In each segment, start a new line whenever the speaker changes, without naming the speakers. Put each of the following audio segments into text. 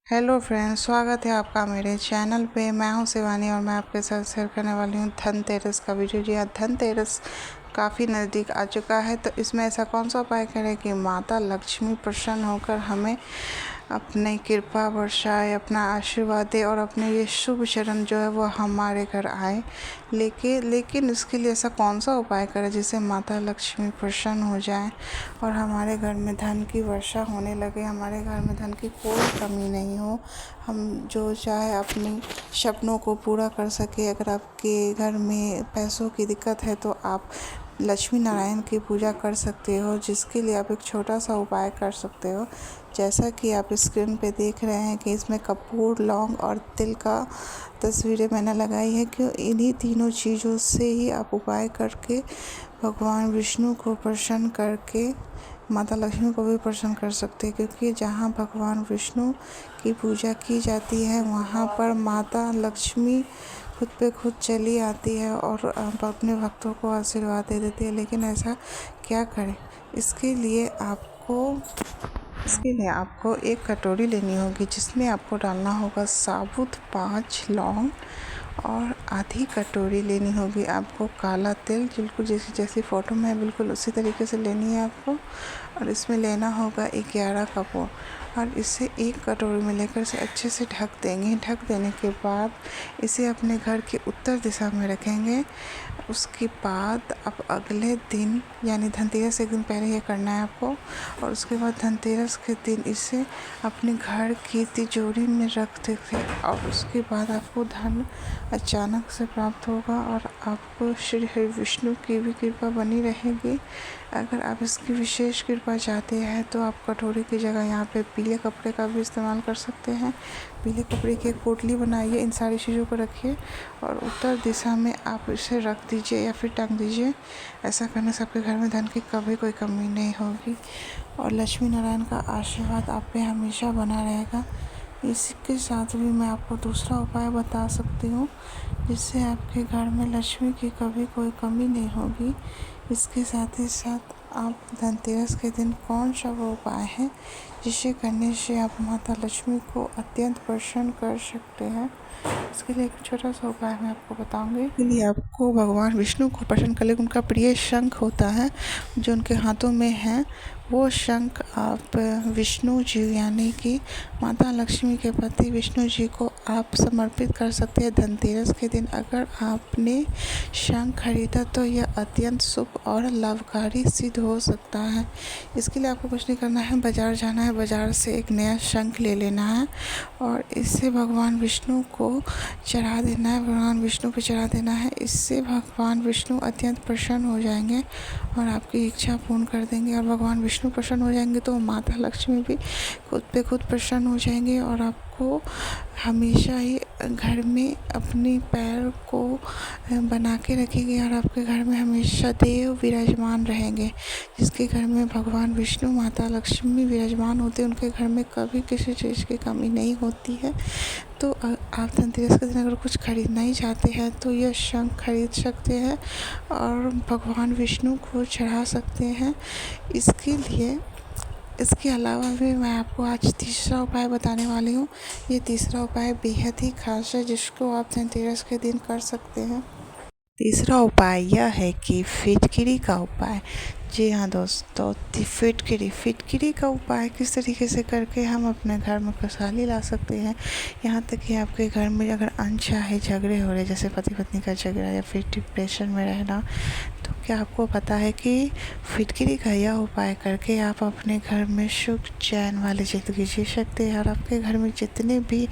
Hello friends, स्वागत है आपका मेरे चैनल पे। मैं हूं शिवानी और मैं आपके साथ शेयर करने वाली हूं धनतेरस का वीडियो। जी हाँ, धनतेरस काफ़ी नज़दीक आ चुका है, तो इसमें ऐसा कौन सा उपाय करें कि माता लक्ष्मी प्रसन्न होकर हमें अपनी कृपा वर्षाए, अपना आशीर्वाद दे और अपने ये शुभ चरण जो है वो हमारे घर आए। लेकिन इसके लिए ऐसा कौन सा उपाय करें जिससे माता लक्ष्मी प्रसन्न हो जाए और हमारे घर में धन की वर्षा होने लगे, हमारे घर में धन की कोई कमी नहीं हो, हम जो चाहे अपनी सपनों को पूरा कर सके। अगर आपके घर में पैसों की दिक्कत है तो आप लक्ष्मी नारायण की पूजा कर सकते हो, जिसके लिए आप एक छोटा सा उपाय कर सकते हो। जैसा कि आप स्क्रीन पे देख रहे हैं कि इसमें कपूर, लौंग और तिल का तस्वीरें मैंने लगाई है कि इन्हीं तीनों चीज़ों से ही आप उपाय करके भगवान विष्णु को प्रसन्न करके माता लक्ष्मी को भी प्रसन्न कर सकते हैं। क्योंकि जहाँ भगवान विष्णु की पूजा की जाती है वहाँ पर माता लक्ष्मी खुद पे खुद चली आती है और अपने भक्तों को आशीर्वाद दे देती है। लेकिन ऐसा क्या करें? इसके लिए आपको एक कटोरी लेनी होगी, जिसमें आपको डालना होगा साबुत 5 लौंग और आधी कटोरी लेनी होगी आपको काला तिल। बिल्कुल जैसी फ़ोटो में है बिल्कुल उसी तरीके से लेनी है आपको। और इसमें लेना होगा 11 कपूर और इसे एक कटोरी में लेकर इसे अच्छे से ढक देंगे। ढक देने के बाद इसे अपने घर के उत्तर दिशा में रखेंगे। उसके बाद अब अगले दिन यानी धनतेरस से एक दिन पहले ये करना है आपको। और उसके बाद धनतेरस के दिन इसे अपने घर की तिजोरी में रख देंगे और उसके बाद आपको धन अचानक से प्राप्त होगा और आपको श्री हरि विष्णु की भी कृपा बनी रहेगी। अगर आप इसकी विशेष कृपा चाहते हैं तो आप कटोरी की जगह यहाँ पे पीले कपड़े का भी इस्तेमाल कर सकते हैं। पीले कपड़े की एक पोटली बनाइए, इन सारी चीज़ों को रखिए और उत्तर दिशा में आप इसे रख दीजिए या फिर टांग दीजिए। ऐसा करने से आपके घर में धन की कभी कोई कमी नहीं होगी और लक्ष्मी नारायण का आशीर्वाद आप पे हमेशा बना रहेगा। इसके साथ भी मैं आपको दूसरा उपाय बता सकती हूँ जिससे आपके घर में लक्ष्मी की कभी कोई कमी नहीं होगी। इसके साथ ही साथ आप धनतेरस के दिन कौन सा वो उपाय है जिसे करने से आप माता लक्ष्मी को अत्यंत प्रसन्न कर सकते हैं। इसके लिए एक छोटा सा उपाय मैं आपको बताऊंगी। इसके लिए आपको भगवान विष्णु को प्रसन्न कर लिए उनका प्रिय शंख होता है जो उनके हाथों में है, वो शंख आप विष्णु जी यानी कि माता लक्ष्मी के पति विष्णु जी को आप समर्पित कर सकते हैं धनतेरस के दिन। अगर आपने शंख खरीदा तो यह अत्यंत शुभ और लाभकारी सिद्ध हो सकता है। इसके लिए आपको कुछ नहीं करना है, बाज़ार जाना है, बाज़ार से एक नया शंख ले लेना है और इसे भगवान विष्णु को चढ़ा देना है, भगवान विष्णु को चढ़ा देना है। इससे भगवान विष्णु अत्यंत प्रसन्न हो जाएंगे और आपकी इच्छा पूर्ण कर देंगे। और भगवान विष्णु प्रसन्न हो जाएंगे तो माता लक्ष्मी भी खुद पे खुद प्रसन्न हो जाएंगे और आपको हमेशा ही घर में अपनी पैर को बना के रखेंगे और आपके घर में हमेशा देव विराजमान रहेंगे। जिसके घर में भगवान विष्णु माता लक्ष्मी विराजमान होते हैं उनके घर में कभी किसी चीज़ की कमी नहीं होती है। तो आप धनतेरस के दिन अगर कुछ खरीदना ही चाहते हैं तो यह शंख खरीद सकते हैं और भगवान विष्णु को चढ़ा सकते हैं। इसके अलावा भी मैं आपको आज तीसरा उपाय बताने वाली हूँ। ये तीसरा उपाय बेहद ही खास है जिसको आप धनतेरस के दिन कर सकते हैं। तीसरा उपाय यह है कि फिटकिरी का उपाय। जी हाँ दोस्तों, फिटकिरी का उपाय किस तरीके से करके हम अपने घर में खुशहाली ला सकते हैं। यहाँ तक कि आपके घर में अगर अनचाहे झगड़े हो रहे, जैसे पति पत्नी का झगड़ा या फिर डिप्रेशन में रहना, तो क्या आपको पता है कि फिटकिरी का यह उपाय करके आप अपने घर में सुख चैन वाली ज़िंदगी जी सकते हैं और आपके घर में जितने भी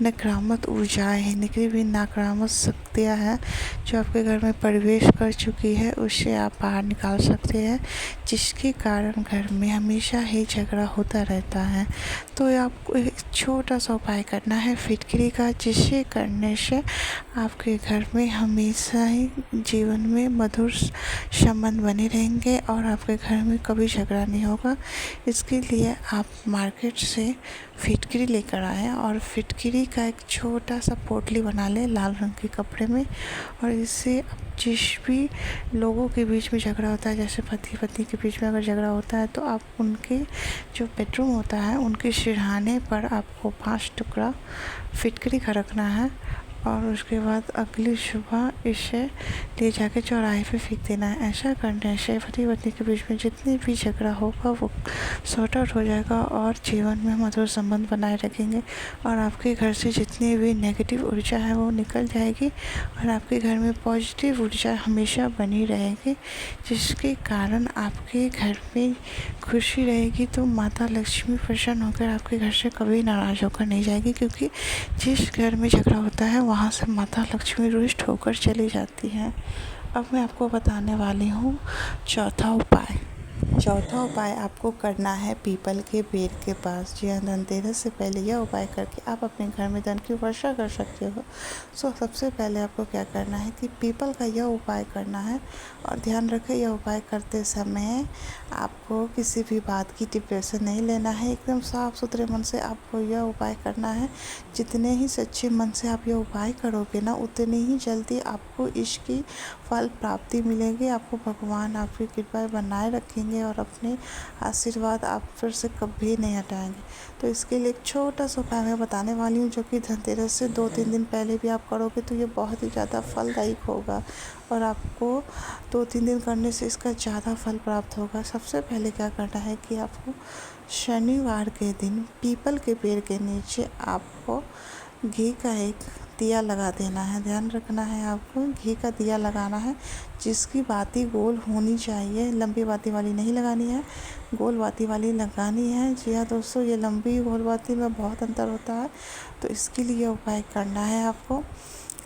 नकारात्मक ऊर्जाएँ हैं, जितनी भी नकारात्मक शक्तियाँ हैं जो आपके घर में प्रवेश कर चुकी है उसे आप बाहर निकाल सकते हैं, जिसके कारण घर में हमेशा ही झगड़ा होता रहता है। तो आपको एक छोटा सा उपाय करना है फिटकिरी का, जिसे करने से आपके घर में हमेशा ही जीवन में मधुर संबंध बने रहेंगे और आपके घर में कभी झगड़ा नहीं होगा। इसके लिए आप मार्केट से फिटकरी लेकर आएँ और फिटकरी का एक छोटा सा पोटली बना लें लाल रंग के कपड़े में, और इससे जिस भी लोगों के बीच में झगड़ा होता है, जैसे पति पत्नी के बीच में अगर झगड़ा होता है, तो आप उनके जो बेडरूम होता है उनके सिरहाने पर आपको 5 टुकड़ा फिटकरी का रखना है, और उसके बाद अगली सुबह इसे ले जाके चौराहे पे फेंक देना है। ऐसा करने से पति पत्नी के बीच में जितने भी झगड़ा होगा वो सॉर्ट आउट हो जाएगा और जीवन में मधुर संबंध बनाए रखेंगे, और आपके घर से जितनी भी नेगेटिव ऊर्जा है वो निकल जाएगी और आपके घर में पॉजिटिव ऊर्जा हमेशा बनी रहेगी, जिसके कारण आपके घर में खुशी रहेगी। तो माता लक्ष्मी प्रसन्न होकर आपके घर से कभी नाराज़ होकर नहीं जाएगी, क्योंकि जिस घर में झगड़ा होता है वहाँ से माता लक्ष्मी रुष्ट होकर चली जाती हैं। अब मैं आपको बताने वाली हूँ चौथा उपाय। चौथा उपाय आपको करना है पीपल के पेड़ के पास। जी हाँ, धनतेरस से पहले यह उपाय करके आप अपने घर में धन की वर्षा कर सकते हो। सबसे पहले आपको क्या करना है कि पीपल का यह उपाय करना है, और ध्यान रखें यह उपाय करते समय आपको किसी भी बात की डिप्रेशन नहीं लेना है। एकदम साफ सुथरे मन से आपको यह उपाय करना है। जितने ही सच्चे मन से आप यह उपाय करोगे ना, उतनी ही जल्दी आपको इसकी फल प्राप्ति मिलेगी। आपको भगवान आपकी कृपाएं बनाए रखेंगे और अपने आशीर्वाद आप फिर से कभी नहीं हटाएंगे। तो इसके लिए एक छोटा सा उपाय मैं बताने वाली हूँ, जो कि धनतेरस से 2-3 दिन पहले भी आप करोगे तो ये बहुत ही ज़्यादा फलदायक होगा, और आपको 2-3 दिन करने से इसका ज़्यादा फल प्राप्त होगा। सबसे पहले क्या करना है कि आपको शनिवार के दिन पीपल के पेड़ के नीचे आपको घी का एक दिया लगा देना है। ध्यान रखना है, आपको घी का दिया लगाना है, जिसकी बाती गोल होनी चाहिए। लंबी बाती वाली नहीं लगानी है, गोल बाती वाली लगानी है। जी हाँ दोस्तों, ये लंबी गोल बाती में बहुत अंतर होता है, तो इसके लिए उपाय करना है आपको।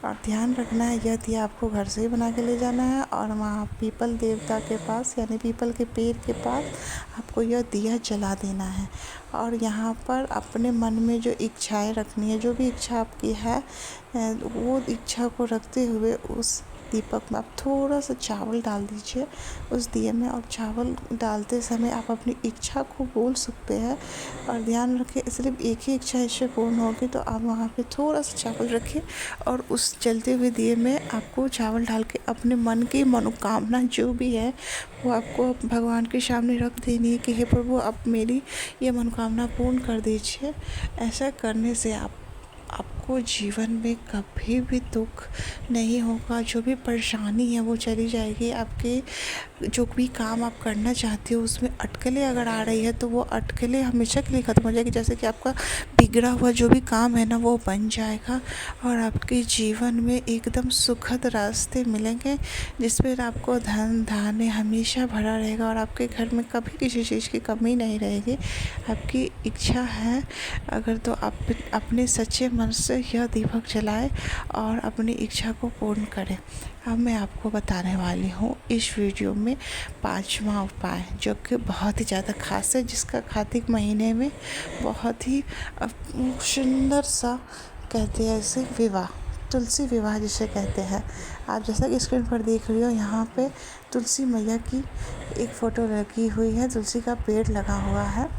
और ध्यान रखना है यह दिया आपको घर से ही बना के ले जाना है, और वहाँ पीपल देवता के पास यानी पीपल के पेड़ के पास आपको यह दिया जला देना है। और यहाँ पर अपने मन में जो इच्छाएं रखनी है, जो भी इच्छा आपकी है वो इच्छा को रखते हुए उस दीपक में आप थोड़ा सा चावल डाल दीजिए उस दिए में, और चावल डालते समय आप अपनी इच्छा को बोल सकते हैं। और ध्यान रखें सिर्फ एक ही इच्छा इससे पूर्ण होगी, तो आप वहाँ पे थोड़ा सा चावल रखिए और उस जलते हुए दिए में आपको चावल डाल के अपने मन की मनोकामना जो भी है वो आपको भगवान के सामने रख देनी है कि हे प्रभु आप मेरी ये मनोकामना पूर्ण कर दीजिए। ऐसा करने से आपको जीवन में कभी भी दुख नहीं होगा। जो भी परेशानी है वो चली जाएगी। आपके जो भी काम आप करना चाहते हो उसमें अटकलें अगर आ रही है तो वो अटकलें हमेशा के लिए ख़त्म हो जाएगी। जैसे कि आपका बिगड़ा हुआ जो भी काम है ना वो बन जाएगा, और आपके जीवन में एकदम सुखद रास्ते मिलेंगे, जिसमें आपको धन धान्य हमेशा भरा रहेगा और आपके घर में कभी किसी चीज़ की कमी नहीं रहेगी। आपकी इच्छा है अगर तो आप अपने सच्चे मन से यह दीपक जलाएं और अपनी इच्छा को पूर्ण करें। अब मैं आपको बताने वाली हूँ इस वीडियो में 5वां उपाय, जो कि बहुत ही ज़्यादा खास है, जिसका कार्तिक महीने में बहुत ही सुंदर सा कहते हैं इसे विवाह, तुलसी विवाह जिसे कहते हैं। आप जैसा कि स्क्रीन पर देख रही हो यहाँ पे तुलसी मैया की एक फ़ोटो लगी हुई है, तुलसी का पेड़ लगा हुआ है।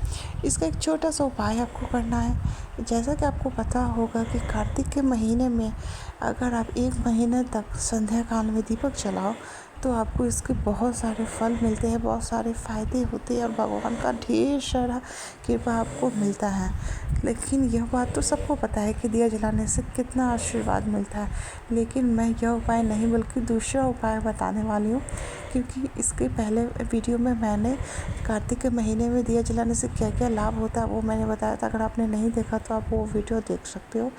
इसका एक छोटा सा उपाय आपको करना है। जैसा कि आपको पता होगा कि कार्तिक के महीने में अगर आप 1 महीने तक संध्या काल में दीपक जलाओ तो आपको इसके बहुत सारे फल मिलते हैं, बहुत सारे फ़ायदे होते हैं और भगवान का ढेर सारा कृपा आपको मिलता है। लेकिन यह बात तो सबको पता है कि दिया जलाने से कितना आशीर्वाद मिलता है, लेकिन मैं यह उपाय नहीं बल्कि दूसरा उपाय बताने वाली हूँ, क्योंकि इसके पहले वीडियो में मैंने कार्तिक के महीने में दिया जलाने से क्या क्या लाभ होता है वो मैंने बताया था। अगर आपने नहीं देखा तो आप वो वीडियो देख सकते हो।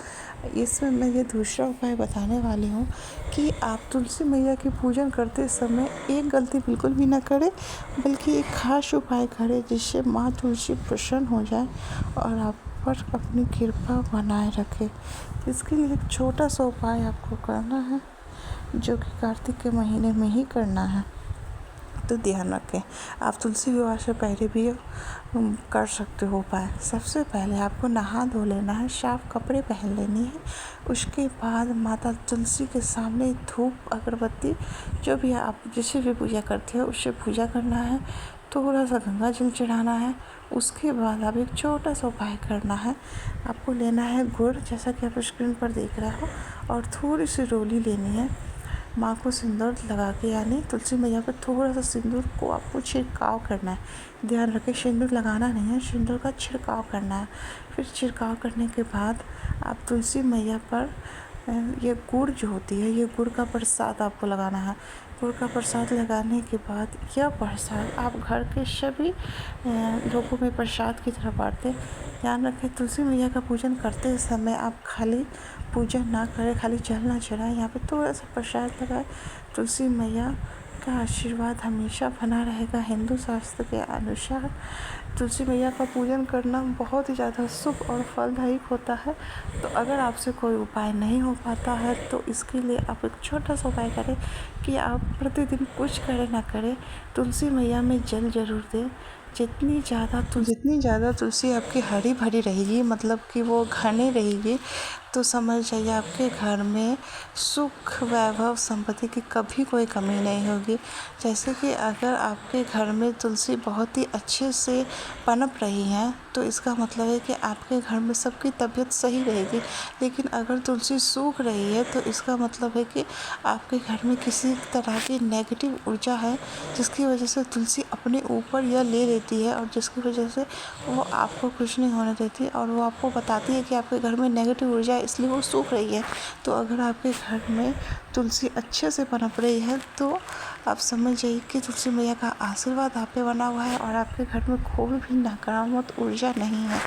इसमें मैं ये दूसरा उपाय बताने वाली हूँ कि आप तुलसी मैया की पूजन करते समय एक गलती बिल्कुल भी ना करें, बल्कि एक खास उपाय करें जिससे माँ तुलसी प्रसन्न हो जाए और आप पर अपनी कृपा बनाए रखे। इसके लिए एक छोटा सा उपाय आपको करना है, जो कि कार्तिक के महीने में ही करना है। तो ध्यान रखें। आप तुलसी विवाह से पहले भी कर सकते हो उपाय। सबसे पहले आपको नहा धो लेना है, साफ कपड़े पहन लेनी है। उसके बाद माता तुलसी के सामने धूप अगरबत्ती जो भी आप जिससे भी पूजा करते हो उससे पूजा करना है। थोड़ा सा गंगा जल चढ़ाना है। उसके बाद आप एक छोटा सा उपाय करना है। आपको लेना है गुड़, जैसा कि आप स्क्रीन पर देख रहे हो, और थोड़ी सी रोली लेनी है। माँ को सिंदूर लगा के, यानी तुलसी मैया पर थोड़ा सा सिंदूर को आपको छिड़काव करना है। ध्यान रखें, सिंदूर लगाना नहीं है, सिंदूर का छिड़काव करना है। फिर छिड़काव करने के बाद आप तुलसी मैया पर ये गुड़ जो होती है, ये गुड़ का प्रसाद आपको लगाना है। गुड़ का प्रसाद लगाने के बाद यह प्रसाद आप घर के सभी लोगों में प्रसाद की तरह बांटें। ध्यान रखें, तुलसी मैया का पूजन करते समय आप खाली पूजन ना करें, खाली जल ना चढ़ाएं, यहाँ पे थोड़ा सा प्रसाद लगाएं। तुलसी मैया का आशीर्वाद हमेशा बना रहेगा। हिंदू शास्त्र के अनुसार तुलसी मैया का पूजन करना बहुत ही ज़्यादा शुभ और फलदायक होता है। तो अगर आपसे कोई उपाय नहीं हो पाता है तो इसके लिए आप एक छोटा सा उपाय करें कि आप प्रतिदिन कुछ करें ना करें, तुलसी मैया में जल जरूर दें। जितनी ज़्यादा तुलसी आपकी हरी भरी रहेगी, मतलब कि वो घनी रहेगी, तो समझ जाइए आपके घर में सुख, वैभव, संपत्ति की कभी कोई कमी नहीं होगी। जैसे कि अगर आपके घर में तुलसी बहुत ही अच्छे से पनप रही है तो इसका मतलब है कि आपके घर में सबकी तबीयत सही रहेगी। लेकिन अगर तुलसी सूख रही है तो इसका मतलब है कि आपके घर में किसी तरह की नेगेटिव ऊर्जा है, जिसकी वजह से तुलसी अपने ऊपर यह ले लेती है और जिसकी वजह से वो आपको कुछ नहीं होने देती और वो आपको बताती है कि आपके घर में नेगेटिव ऊर्जा है, इसलिए वो सूख रही है। तो अगर आपके घर में तुलसी अच्छे से पनप रही है तो आप समझ जाइए कि तुलसी मैया का आशीर्वाद आप पे बना हुआ है और आपके घर में कोई भी नकारात्मक ऊर्जा नहीं है।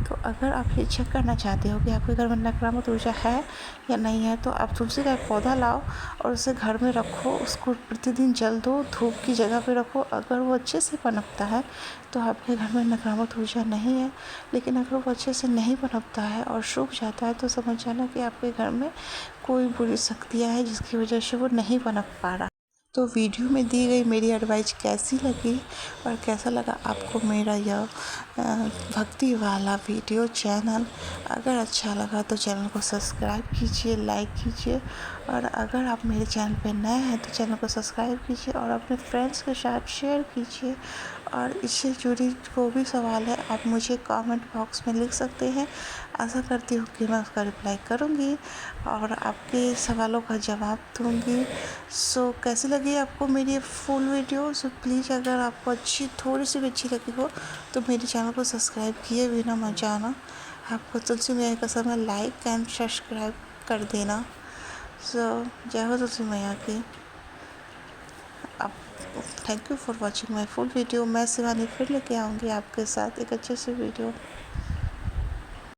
तो अगर आप ये चेक करना चाहते हो कि आपके घर में नकारात्मक ऊर्जा है या नहीं है, तो आप तुलसी का एक पौधा लाओ और उसे घर में रखो, उसको प्रतिदिन जल दो, धूप की जगह पे रखो। अगर वो अच्छे से पनपता है तो आपके घर में नकारात्मक ऊर्जा नहीं है। लेकिन अगर वो अच्छे से नहीं पनपता है और सूख जाता है तो समझ जाना कि आपके घर में कोई बुरी शक्तियाँ हैं जिसकी वजह से वो नहीं पनप पा रहा। तो वीडियो में दी गई मेरी एडवाइस कैसी लगी और कैसा लगा आपको मेरा यह भक्ति वाला वीडियो चैनल? अगर अच्छा लगा तो चैनल को सब्सक्राइब कीजिए, लाइक कीजिए, और अगर आप मेरे चैनल पे नए हैं तो चैनल को सब्सक्राइब कीजिए और अपने फ्रेंड्स के साथ शेयर कीजिए। और इससे जुड़ी जो भी सवाल है आप मुझे कमेंट बॉक्स में लिख सकते हैं। आशा करती हूँ कि मैं उसका रिप्लाई करूँगी और आपके सवालों का जवाब दूँगी। सो कैसी लगी आपको मेरी फुल वीडियो? सो प्लीज़ अगर आपको थोड़ी सी भी अच्छी लगी हो तो मेरे चैनल को सब्सक्राइब किए बिना मत जाना। आपको तुलसी मैया का समय लाइक एंड सब्सक्राइब कर देना। सो जय हो तुलसी मैया की। आप thank you for watching my full video. मैं शिवानी फिर लेके आऊँगी आपके साथ एक अच्छे से वीडियो।